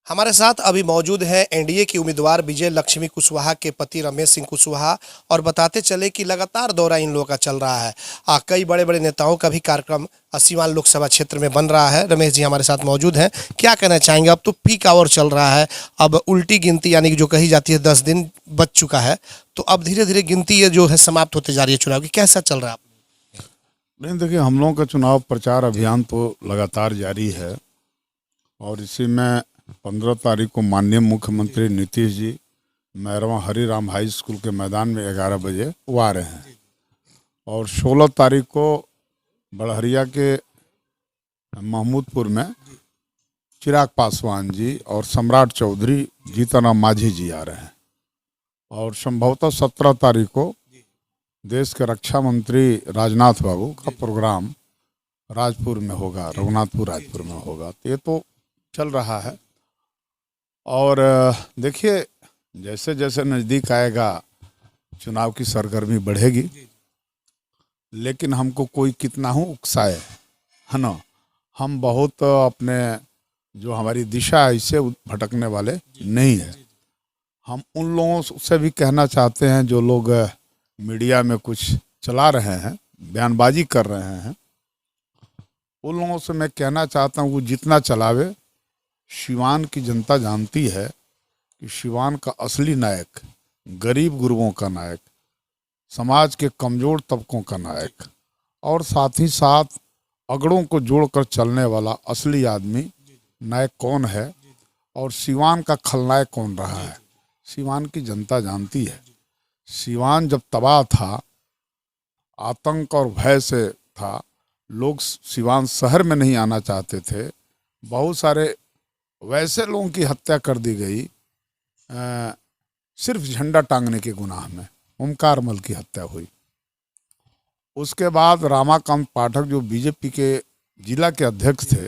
हमारे साथ अभी मौजूद हैं एनडीए की उम्मीदवार विजय लक्ष्मी कुशवाहा के पति रमेश सिंह कुशवाहा। और बताते चले कि लगातार दौरा इन लोगों का चल रहा है। कई बड़े बड़े नेताओं का भी कार्यक्रम सीवान लोकसभा क्षेत्र में बन रहा है। रमेश जी हमारे साथ मौजूद हैं, क्या कहना चाहेंगे? अब तो पीक आवर चल रहा है, अब उल्टी गिनती यानी कि जो कही जाती है 10 दिन बच चुका है, तो अब धीरे धीरे गिनती ये जो है समाप्त होते जा रही है चुनाव की। कैसा चल रहा है? नहीं, देखिए, हम लोगों का चुनाव प्रचार अभियान तो लगातार जारी है और इसी में 15 तारीख को माननीय मुख्यमंत्री नीतीश जी मैरवा हरिराम हाई स्कूल के मैदान में 11 बजे वो आ रहे हैं और 16 तारीख को बड़हरिया के महमूदपुर में चिराग पासवान जी और सम्राट चौधरी जीतनराम मांझी जी आ रहे हैं और संभवतः 17 तारीख को देश के रक्षा मंत्री राजनाथ बाबू का प्रोग्राम राजपुर में होगा, रघुनाथपुर राजपुर में होगा। तो ये तो चल रहा है और देखिए, जैसे जैसे नज़दीक आएगा चुनाव की सरगर्मी बढ़ेगी, लेकिन हमको कोई कितना ही उकसाए, है ना, हम बहुत अपने जो हमारी दिशा है इससे भटकने वाले नहीं है। हम उन लोगों से भी कहना चाहते हैं जो लोग मीडिया में कुछ चला रहे हैं, बयानबाजी कर रहे हैं, उन लोगों से मैं कहना चाहता हूँ वो जितना चलावे। सिवान की जनता जानती है कि सिवान का असली नायक गरीब गुरुओं का नायक, समाज के कमज़ोर तबकों का नायक और साथ ही साथ अगड़ों को जोड़कर चलने वाला असली आदमी नायक कौन है और सिवान का खलनायक कौन रहा है, सिवान की जनता जानती है। सिवान जब तबाह था, आतंक और भय से था, लोग सिवान शहर में नहीं आना चाहते थे, बहुत सारे वैसे लोगों की हत्या कर दी गई सिर्फ झंडा टांगने के गुनाह में। ओमकार मल की हत्या हुई। उसके बाद रामाकांत पाठक जो बीजेपी के जिला के अध्यक्ष थे,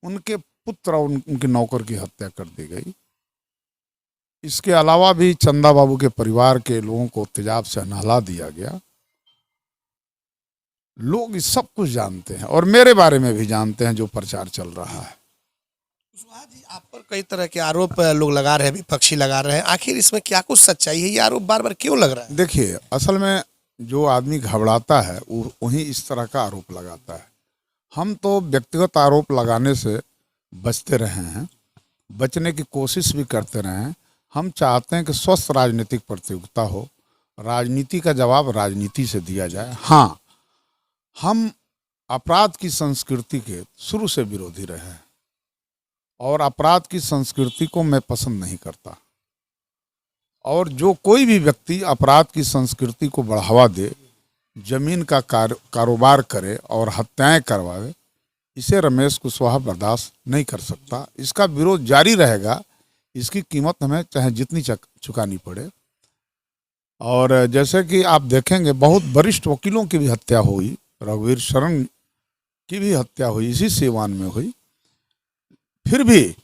उनके पुत्र और उनके नौकर की हत्या कर दी गई। इसके अलावा भी चंदा बाबू के परिवार के लोगों को तेजाब से नहला दिया गया। लोग इस सब कुछ जानते हैं और मेरे बारे में भी जानते हैं जो प्रचार चल रहा है। कुशवाहा जी, आप पर कई तरह के आरोप लोग लगा रहे हैं, विपक्षी लगा रहे हैं, आखिर इसमें क्या कुछ सच्चाई है? ये आरोप बार बार क्यों लग रहा है? देखिए, असल में जो आदमी घबराता है वो वही इस तरह का आरोप लगाता है। हम तो व्यक्तिगत आरोप लगाने से बचते रहे हैं, बचने की कोशिश भी करते रहे हैं। हम चाहते हैं कि स्वस्थ राजनीतिक प्रतियोगिता हो, राजनीति का जवाब राजनीति से दिया जाए। हाँ, हम अपराध की संस्कृति के शुरू से विरोधी रहे हैं और अपराध की संस्कृति को मैं पसंद नहीं करता और जो कोई भी व्यक्ति अपराध की संस्कृति को बढ़ावा दे, जमीन का कारोबार करे और हत्याएं करवाए, इसे रमेश कुशवाहा बर्दाश्त नहीं कर सकता। इसका विरोध जारी रहेगा, इसकी कीमत हमें चाहे जितनी चुकानी पड़े। और जैसे कि आप देखेंगे, बहुत वरिष्ठ वकीलों की भी हत्या हुई, रघुवीर शरण की भी हत्या हुई, इसी सिवान में हुई। फिर भी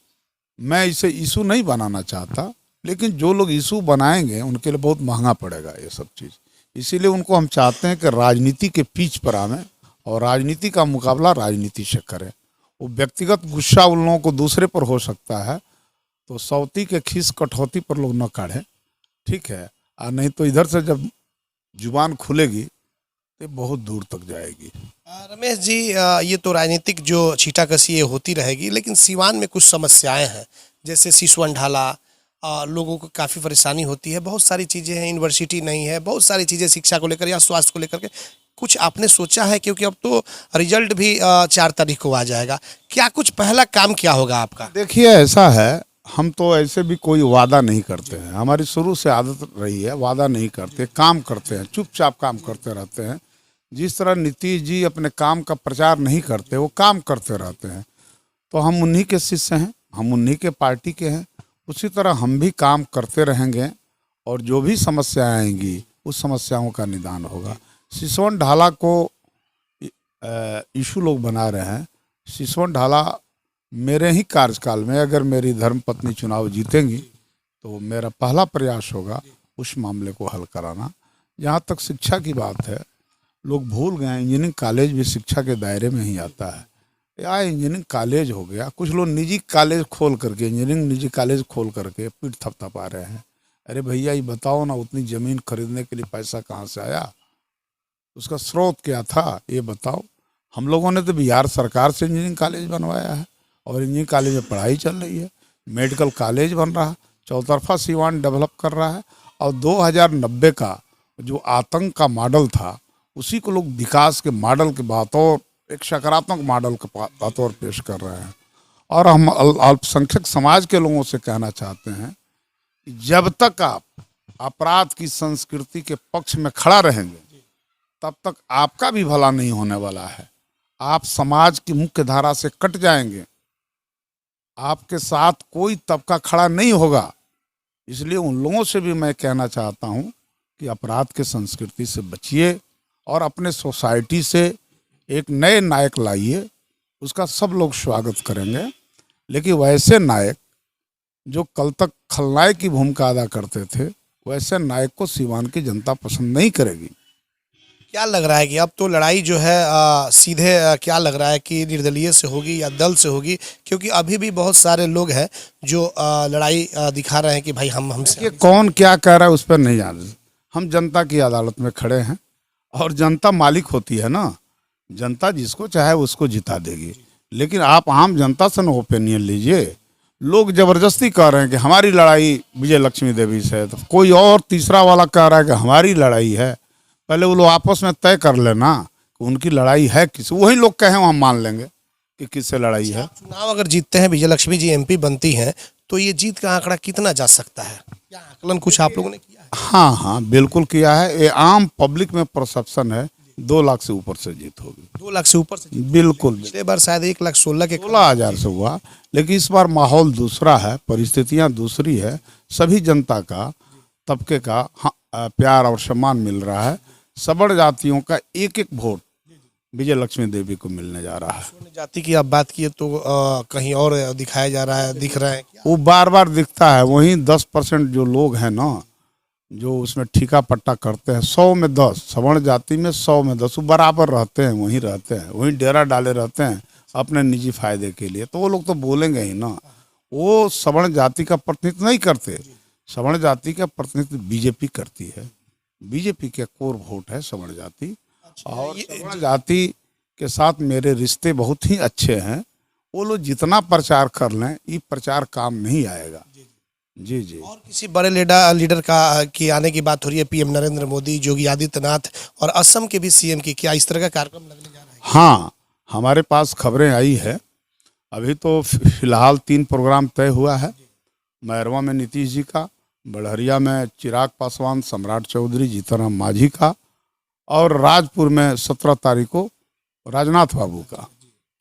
मैं इसे इशू नहीं बनाना चाहता, लेकिन जो लोग इशू बनाएंगे उनके लिए बहुत महंगा पड़ेगा ये सब चीज़। इसीलिए उनको हम चाहते हैं कि राजनीति के पीछ पर आवें और राजनीति का मुकाबला राजनीति से करें। वो व्यक्तिगत गुस्सा उन लोगों को दूसरे पर हो सकता है, तो सौती के खीस कटौती पर लोग न काढ़ें, ठीक है? और नहीं तो इधर से जब जुबान खुलेगी तो बहुत दूर तक जाएगी। रमेश जी, ये तो राजनीतिक जो छींटाकशी ये होती रहेगी, लेकिन सिवान में कुछ समस्याएं हैं, जैसे सिसवन ढाला, लोगों को काफ़ी परेशानी होती है, बहुत सारी चीज़ें हैं, यूनिवर्सिटी नहीं है, बहुत सारी चीज़ें शिक्षा को लेकर या स्वास्थ्य को लेकर के। कुछ आपने सोचा है? क्योंकि अब तो रिजल्ट भी 4 तारीख को आ जाएगा, क्या कुछ पहला काम क्या होगा आपका? देखिए, ऐसा है, हम तो ऐसे भी कोई वादा नहीं करते हैं। हमारी शुरू से आदत रही है, वादा नहीं करते, काम करते हैं, चुपचाप काम करते रहते हैं। जिस तरह नीतीश जी अपने काम का प्रचार नहीं करते, वो काम करते रहते हैं, तो हम उन्हीं के शिष्य हैं, हम उन्हीं के पार्टी के हैं। उसी तरह हम भी काम करते रहेंगे और जो भी समस्याएं आएंगी उस समस्याओं का निदान होगा। सिसवन ढाला को इशू लोग बना रहे हैं। सिसवन ढाला मेरे ही कार्यकाल में, अगर मेरी धर्मपत्नी चुनाव जीतेंगी तो मेरा पहला प्रयास होगा उस मामले को हल कराना। जहाँ तक शिक्षा की बात है, लोग भूल गए, इंजीनियरिंग कॉलेज भी शिक्षा के दायरे में ही आता है। या इंजीनियरिंग कॉलेज हो गया, कुछ लोग निजी कॉलेज खोल करके, इंजीनियरिंग निजी कॉलेज खोल करके पीठ थपथपा रहे हैं। अरे भैया ये बताओ ना, उतनी ज़मीन खरीदने के लिए पैसा कहाँ से आया, उसका स्रोत क्या था ये बताओ। हम लोगों ने तो बिहार सरकार से इंजीनियरिंग कॉलेज बनवाया है और इंजीनियरिंग कॉलेज में पढ़ाई चल रही है, मेडिकल कॉलेज बन रहा है, चौतरफा सीवान डेवलप कर रहा है। और 2090 का जो आतंक का मॉडल था उसी को लोग विकास के मॉडल के बतौर एक सकारात्मक मॉडल के बतौर पेश कर रहे हैं। और हम अल्पसंख्यक समाज के लोगों से कहना चाहते हैं कि जब तक आप अपराध की संस्कृति के पक्ष में खड़ा रहेंगे तब तक आपका भी भला नहीं होने वाला है। आप समाज की मुख्य धारा से कट जाएंगे, आपके साथ कोई तबका खड़ा नहीं होगा। इसलिए उन लोगों से भी मैं कहना चाहता हूं कि अपराध के संस्कृति से बचिए और अपने सोसाइटी से एक नए नायक लाइए, उसका सब लोग स्वागत करेंगे। लेकिन वैसे नायक जो कल तक खलनायक की भूमिका अदा करते थे, वैसे नायक को सीवान की जनता पसंद नहीं करेगी। क्या लग रहा है कि अब तो लड़ाई जो है सीधे क्या लग रहा है कि निर्दलीय से होगी या दल से होगी? क्योंकि अभी भी बहुत सारे लोग हैं जो लड़ाई दिखा रहे हैं कि भाई हमसे कि कौन क्या कह रहा है उस पर नहीं जान। हम जनता की अदालत में खड़े हैं और जनता मालिक होती है ना, जनता जिसको चाहे उसको जिता देगी। लेकिन आप आम जनता से न ओपिनियन लीजिए। लोग जबरदस्ती कह रहे हैं कि हमारी लड़ाई विजय लक्ष्मी देवी से है, तो कोई और तीसरा वाला कह रहा है कि हमारी लड़ाई है। पहले वो लोग आपस में तय कर लेना कि उनकी लड़ाई है किस, वही लोग कहें हम मान लेंगे कि किससे लड़ाई है। चुनाव अगर जीतते हैं, विजय लक्ष्मी जी एमपी बनती हैं, तो ये जीत का आंकड़ा कितना जा सकता है? क्या आकलन कुछ आप लोगों ने किया है? हाँ बिल्कुल किया है। ये आम पब्लिक में परसेप्शन है 2 लाख से ऊपर से जीत होगी। 2 लाख से ऊपर से? बिल्कुल। पिछले बार शायद 1,16,000 के 16,000 से हुआ, लेकिन इस बार माहौल दूसरा है, परिस्थितियां दूसरी है। सभी जनता का, तबके का प्यार और सम्मान मिल रहा है। सवर्ण जातियों का एक एक वोट विजय लक्ष्मी देवी को मिलने जा रहा है। जाति की आप बात किए तो कहीं और दिखाया जा रहा है, दिख रहा है क्या? वो बार बार दिखता है। वहीं 10% जो लोग हैं ना, जो उसमें ठीका पट्टा करते हैं, 100 में 10, सवर्ण जाति में 100 में 10 वो बराबर रहते हैं, वहीं रहते हैं, वहीं डेरा डाले रहते हैं अपने निजी फायदे के लिए। तो वो लोग तो बोलेंगे ही ना। वो सवर्ण जाति का प्रतिनिधित्व नहीं करते। सवर्ण जाति का प्रतिनिधित्व बीजेपी करती है। बीजेपी के कोर वोट है सवर्ण जाति। और सवर्ण जाति के साथ मेरे रिश्ते बहुत ही अच्छे हैं। वो लोग जितना प्रचार कर लें, ये प्रचार काम नहीं आएगा। जी जी। और किसी बड़े लीडर की आने की बात हो रही है, पीएम नरेंद्र मोदी, योगी आदित्यनाथ और असम के भी सीएम की, क्या इस तरह का कार्यक्रम लगने जा रहा है? हाँ, हमारे पास खबरें आई है। अभी तो फिलहाल 3 प्रोग्राम तय हुआ है। मैरवा में नीतीश जी का, बड़हरिया में चिराग पासवान, सम्राट चौधरी, जीतनराम मांझी का, और राजपुर में 17 तारीख को राजनाथ बाबू का।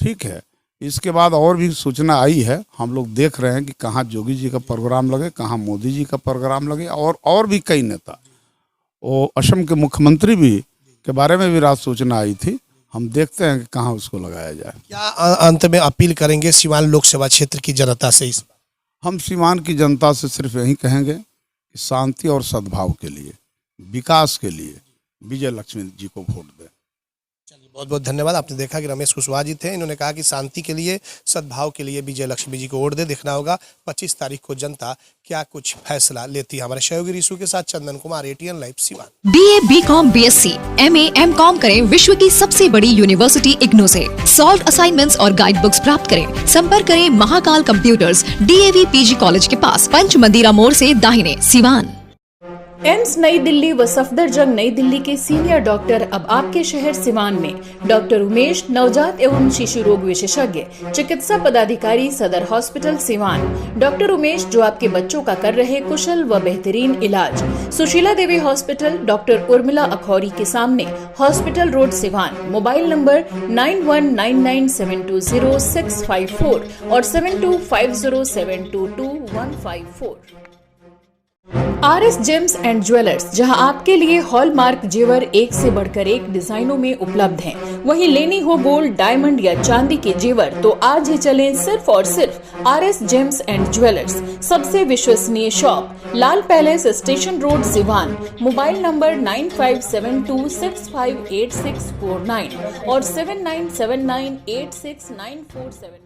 ठीक है। इसके बाद और भी सूचना आई है। हम लोग देख रहे हैं कि कहाँ योगी जी का प्रोग्राम लगे, कहाँ मोदी जी का प्रोग्राम लगे, और भी कई नेता। वो असम के मुख्यमंत्री भी के बारे में भी रात सूचना आई थी। हम देखते हैं कि कहाँ उसको लगाया जाए। क्या अंत में अपील करेंगे सीवान लोकसभा क्षेत्र की जनता से? इस हम सीवान की जनता से सिर्फ यही कहेंगे कि शांति और सद्भाव के लिए, विकास के लिए विजय लक्ष्मी जी को वोट दें। चलिए, बहुत बहुत धन्यवाद। आपने देखा कि रमेश कुशवाहा जी थे। इन्होंने कहा कि शांति के लिए, सद्भाव के लिए विजय लक्ष्मी जी को वोट दे। देखना होगा 25 तारीख को जनता क्या कुछ फैसला लेती है। हमारे सहयोगी रिशु के साथ Chandan Kumar, ATN live Siwan. BA, BCom, BSc, MA, MCom करें विश्व की सबसे बड़ी यूनिवर्सिटी इग्नू से। सॉल्व असाइनमेंट्स और गाइड बुक्स प्राप्त करें। संपर्क करें Mahakal computers, DAV PG college के पास, पंच मंदिरा मोड़ से दाहिने, सीवान। एम्स नई दिल्ली व सफदरजंग नई दिल्ली के सीनियर डॉक्टर अब आपके शहर सिवान में। डॉक्टर उमेश, नवजात एवं शिशु रोग विशेषज्ञ, चिकित्सा पदाधिकारी, सदर हॉस्पिटल सिवान। डॉक्टर उमेश जो आपके बच्चों का कर रहे कुशल व बेहतरीन इलाज। सुशीला देवी हॉस्पिटल, डॉक्टर उर्मिला अखौरी के सामने, hospital road Siwan. Mobile number 9199720654 और 7250722154। RS जेम्स एंड ज्वेलर्स, जहां आपके लिए हॉलमार्क जेवर एक से बढ़कर एक डिजाइनों में उपलब्ध हैं। वहीं लेनी हो गोल्ड, डायमंड या चांदी के जेवर तो आज ही चलें सिर्फ और सिर्फ RS जेम्स एंड ज्वेलर्स। सबसे विश्वसनीय shop, Lal palace, station road, Siwan. Mobile number 9572658649 और 7979869474।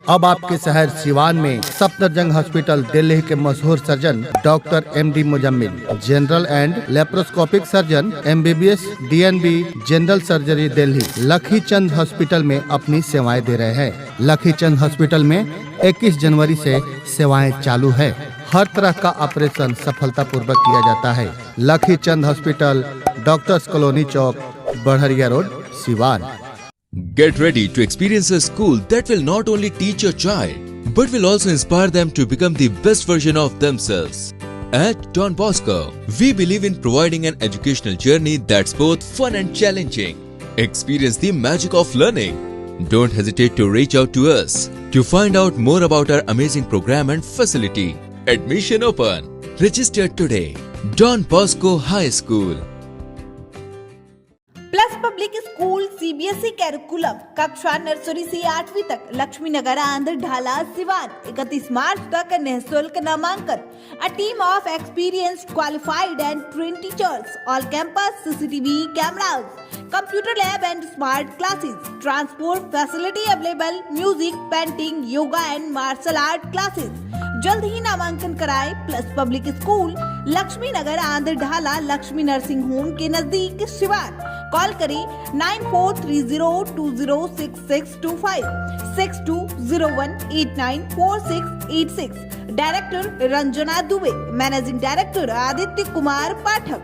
अब आपके शहर सिवान में सफदरजंग हॉस्पिटल दिल्ली के मशहूर surgeon doctor MD Muzammil, general and laparoscopic surgeon, MBBS, DNB, general surgery Delhi, लखी चंद हॉस्पिटल में अपनी सेवाएं दे रहे हैं। लखी चंद हॉस्पिटल में 21 जनवरी से सेवाएं चालू है। हर तरह का ऑपरेशन सफलतापूर्वक किया जाता है। Lakhi Chand hospital, doctors colony chowk, Barharia road, Siwan. Get ready to experience a school that will not only teach your child, but will also inspire them to become the best version of themselves. At Don Bosco, we believe in providing an educational journey that's both fun and challenging. Experience the magic of learning. Don't hesitate to reach out to us to find out more about our amazing program and facility. Admission open. Register today. Don Bosco High School. Plus public school CBSE curriculum, कक्षा nursery से 8वीं तक, लक्ष्मी नगर, आंध्र ढाला, सिवान। 31 मार्च तक निःशुल्क नामांकन। A team of experienced, qualified and trained teachers. All campus CCTV cameras, computer lab and smart classes. Transport facility available. Music, painting, yoga and martial art classes. जल्द ही नामांकन कराएं। प्लस पब्लिक स्कूल, लक्ष्मी नगर, आंध्र ढाला, लक्ष्मी नर्सिंग होम के नजदीक, Siwan. Call करें 9430206625 6201894686। Director Ranjana Dubey, managing director Aditya Kumar पाठक।